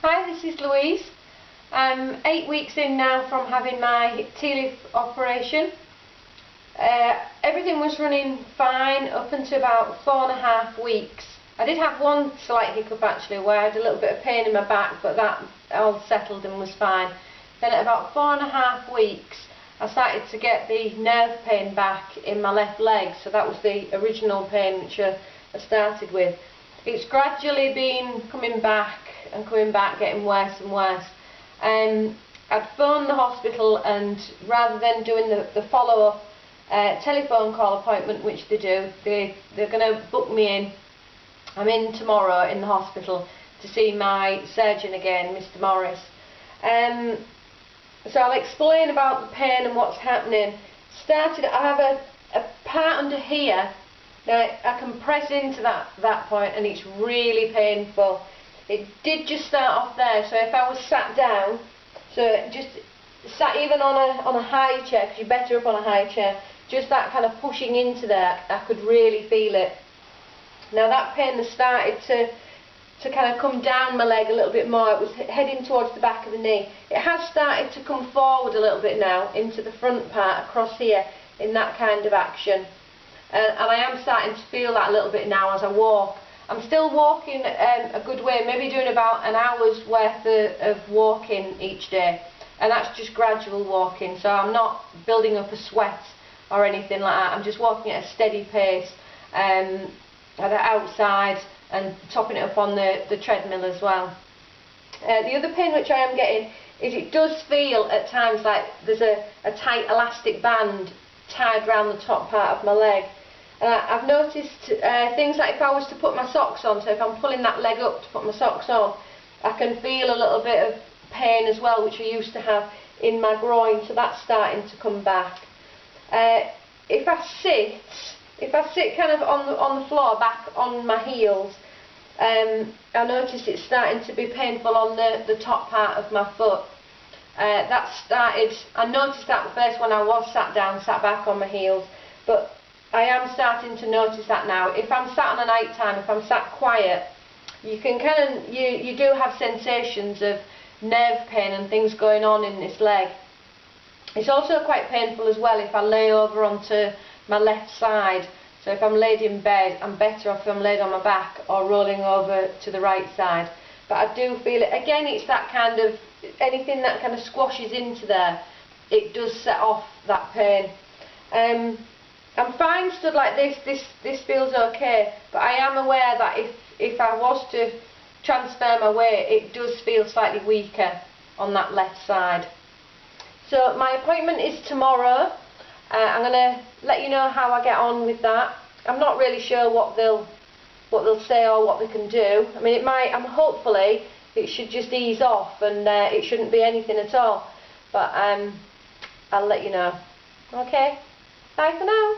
Hi, this is Louise. I'm 8 weeks in now from having my TLIF operation. Everything was running fine up until about 4.5 weeks. I did have one slight hiccup actually where I had a little bit of pain in my back, but that all settled and was fine. Then at about 4.5 weeks I started to get the nerve pain back in my left leg, so that was the original pain which I started with. It's gradually been coming back, getting worse and worse. I'd phoned the hospital, and rather than doing the follow-up telephone call appointment, which they do, they're going to book me in. I'm in tomorrow in the hospital to see my surgeon again, Mr. Morris. So I'll explain about the pain and what's happening. I have a part under here. Now I can press into that point and it's really painful. It did just start off there, so if I was sat down, so just sat even on a high chair, because you're better up on a high chair, just that kind of pushing into there, I could really feel it. Now that pain has started to kind of come down my leg a little bit more. It was heading towards the back of the knee. It has started to come forward a little bit now into the front part across here in that kind of action. And I am starting to feel that a little bit now as I walk. I'm still walking a good way, maybe doing about an hour's worth of walking each day, and that's just gradual walking, so I'm not building up a sweat or anything like that. I'm just walking at a steady pace outside and topping it up on the treadmill as well. The other pain which I am getting is it does feel at times like there's a tight elastic band tied around the top part of my leg. I've noticed things like if I was to put my socks on, so if I'm pulling that leg up to put my socks on, I can feel a little bit of pain as well, which I used to have in my groin, so that's starting to come back. If I sit kind of on the floor, back on my heels, I notice it's starting to be painful on the top part of my foot. I noticed that first when I was sat down, sat back on my heels, but I am starting to notice that now. If I'm sat on a night time, if I'm sat quiet, you can you do have sensations of nerve pain and things going on in this leg. It's also quite painful as well if I lay over onto my left side. So if I'm laid in bed, I'm better off if I'm laid on my back or rolling over to the right side. But I do feel it. Again, it's that kind of, anything that kind of squashes into there, it does set off that pain. I'm fine stood like this feels okay, but I am aware that if I was to transfer my weight, it does feel slightly weaker on that left side. So my appointment is tomorrow. I'm going to let you know how I get on with that. I'm not really sure what they'll say or what they can do. I mean, hopefully it should just ease off and it shouldn't be anything at all. But I'll let you know. Okay, bye for now.